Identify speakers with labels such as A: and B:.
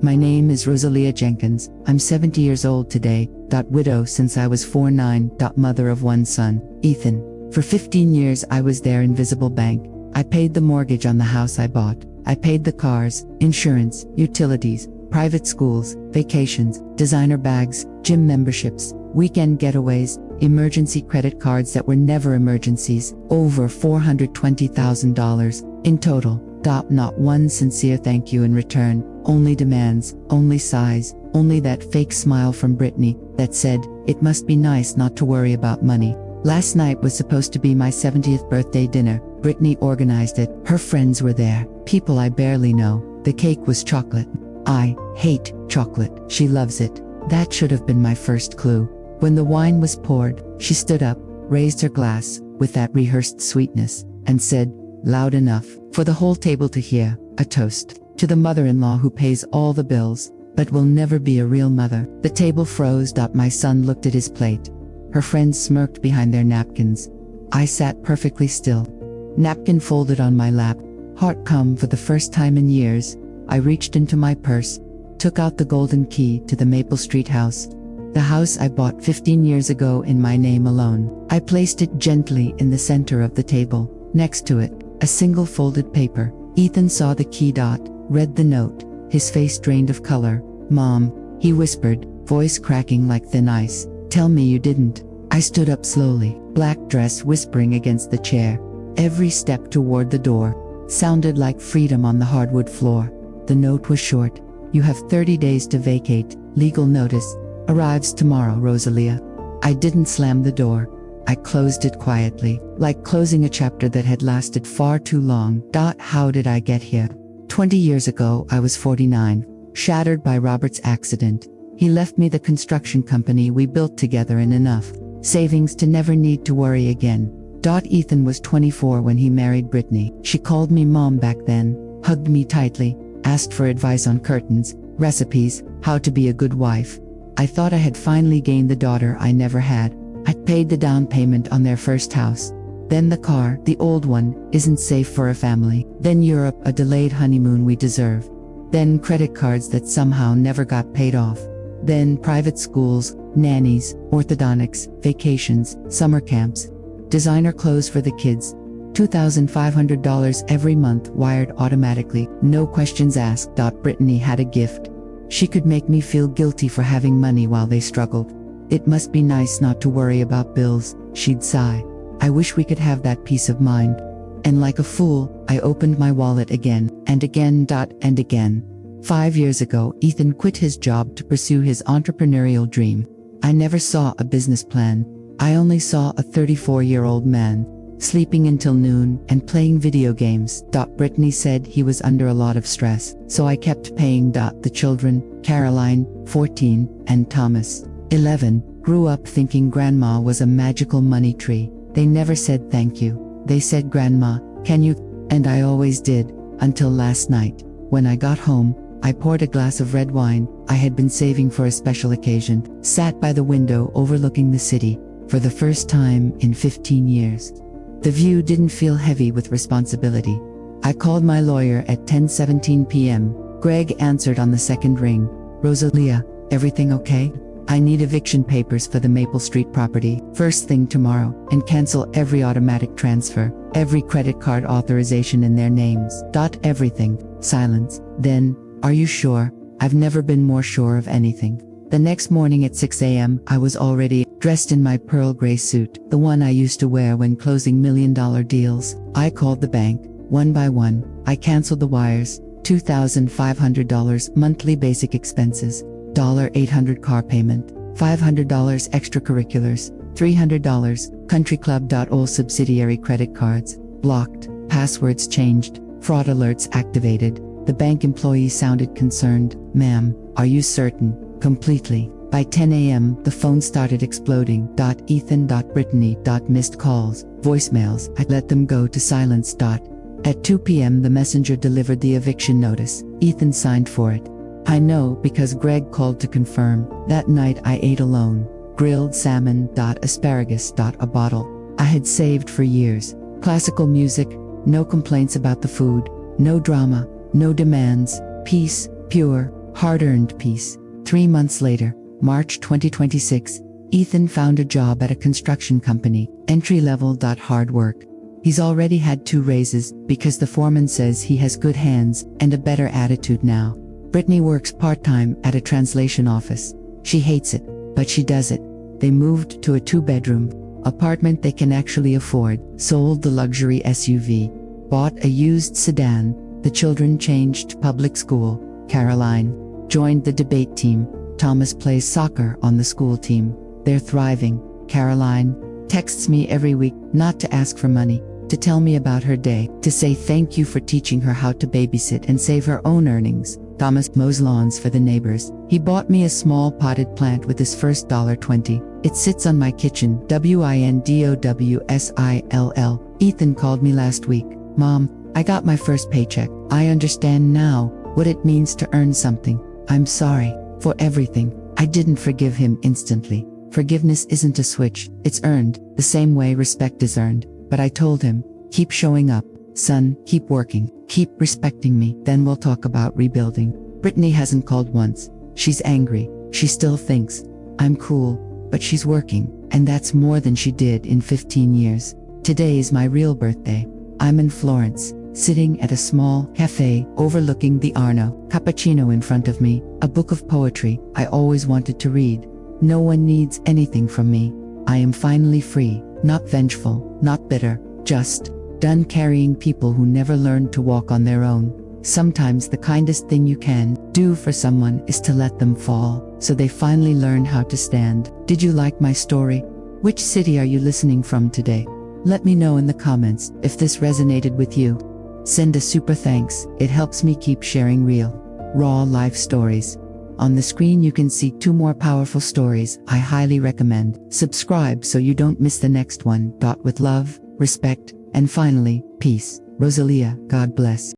A: My name is Rosalia Jenkins. I'm 70 years old today. Widow since I was 49. Mother of one son, Ethan. For 15 years I was their invisible bank. I paid the mortgage on the house I bought. I paid the cars, insurance, utilities, private schools, vacations, designer bags, gym memberships, weekend getaways, emergency credit cards that were never emergencies, over $420,000 in total. Not one sincere thank you in return, only demands, only sighs, only that fake smile from Brittany that said, it must be nice not to worry about money. Last night was supposed to be my 70th birthday dinner. Brittany organized it. Her friends were there, people I barely know. The cake was chocolate. I hate chocolate. She loves it. That should have been my first clue. When the wine was poured, she stood up, raised her glass, with that rehearsed sweetness, and said, loud enough, for the whole table to hear, a toast, to the mother-in-law who pays all the bills, but will never be a real mother. The table froze. My son looked at his plate. Her friends smirked behind their napkins. I sat perfectly still. Napkin folded on my lap, heart calm for the first time in years. I reached into my purse, took out the golden key to the Maple Street house. The house I bought 15 years ago in my name alone. I placed it gently in the center of the table. Next to it, a single folded paper. Ethan saw the key. Read the note. His face drained of color. Mom, he whispered, voice cracking like thin ice. Tell me you didn't. I stood up slowly, black dress whispering against the chair. Every step toward the door sounded like freedom on the hardwood floor. The note was short. You have 30 days to vacate. Legal notice. Arrives tomorrow, Rosalia. I didn't slam the door. I closed it quietly, like closing a chapter that had lasted far too long. How did I get here? 20 years ago, I was 49, shattered by Robert's accident. He left me the construction company we built together and enough savings to never need to worry again. Ethan was 24 when he married Brittany. She called me mom back then, hugged me tightly, asked for advice on curtains, recipes, how to be a good wife. I thought I had finally gained the daughter I never had. I'd paid the down payment on their first house. Then the car, the old one, isn't safe for a family. Then Europe, a delayed honeymoon we deserve. Then credit cards that somehow never got paid off. Then private schools, nannies, orthodontics, vacations, summer camps. Designer clothes for the kids. $2,500 every month wired automatically, no questions asked. Brittany had a gift. She could make me feel guilty for having money while they struggled. It must be nice not to worry about bills, she'd sigh. I wish we could have that peace of mind. And like a fool, I opened my wallet again, and again. And again. 5 years ago, Ethan quit his job to pursue his entrepreneurial dream. I never saw a business plan. I only saw a 34-year-old man, sleeping until noon and playing video games. Brittany said he was under a lot of stress, so I kept paying. The children, Caroline, 14, and Thomas, 11, grew up thinking grandma was a magical money tree. They never said thank you. They said, Grandma, can you? And I always did, until last night. When I got home, I poured a glass of red wine I had been saving for a special occasion, sat by the window overlooking the city, for the first time in 15 years. The view didn't feel heavy with responsibility. I called my lawyer at 10:17 p.m. Greg answered on the second ring. Rosalia, everything okay? I need eviction papers for the Maple Street property, first thing tomorrow, and cancel every automatic transfer, every credit card authorization in their names. Everything. Silence. Then, are you sure? I've never been more sure of anything. The next morning at 6 a.m., I was already dressed in my pearl gray suit, the one I used to wear when closing million-dollar deals. I called the bank, one by one. I canceled the wires, $2,500 monthly basic expenses, $800 car payment, $500 extracurriculars, $300, country club. All subsidiary credit cards, blocked, passwords changed, fraud alerts activated. The bank employee sounded concerned. Ma'am, are you certain? Completely. By 10 a.m., the phone started exploding. Ethan. Brittany. Missed calls, voicemails. I let them go to silence. At 2 p.m., the messenger delivered the eviction notice. Ethan signed for it. I know because Greg called to confirm. That night I ate alone. Grilled salmon. Asparagus. A bottle I had saved for years. Classical music, no complaints about the food, no drama, no demands, peace, pure, Hard-earned peace. 3 months later, March 2026, Ethan found a job at a construction company, entry-level. Hard work. He's already had 2 raises because the foreman says he has good hands and a better attitude now. Brittany works part-time at a translation office. She hates it, but she does it. They moved to a 2-bedroom apartment they can actually afford, sold the luxury SUV, bought a used sedan. The children changed public school. Caroline joined the debate team. Thomas plays soccer on the school team. They're thriving. Caroline texts me every week, not to ask for money, to tell me about her day, to say thank you for teaching her how to babysit and save her own earnings. Thomas mows lawns for the neighbors. He bought me a small potted plant with his first $20. It sits on my kitchen. WINDOWSILL. Ethan called me last week. Mom, I got my first paycheck. I understand now what it means to earn something. I'm sorry for everything. I didn't forgive him instantly. Forgiveness isn't a switch, it's earned, the same way respect is earned. But I told him, keep showing up, son, keep working, keep respecting me, then we'll talk about rebuilding. Brittany hasn't called once. She's angry. She still thinks I'm cool, but she's working, and that's more than she did in 15 years. Today is my real birthday. I'm in Florence, sitting at a small cafe overlooking the Arno. Cappuccino in front of me, a book of poetry I always wanted to read. No one needs anything from me. I am finally free, not vengeful, not bitter, just done carrying people who never learned to walk on their own. Sometimes the kindest thing you can do for someone is to let them fall, so they finally learn how to stand. Did you like my story? Which city are you listening from today? Let me know in the comments if this resonated with you. Send a super thanks, it helps me keep sharing real, raw life stories. On the screen you can see 2 more powerful stories I highly recommend. Subscribe so you don't miss the next one. With love, respect, and finally, peace. Rosalia, God bless.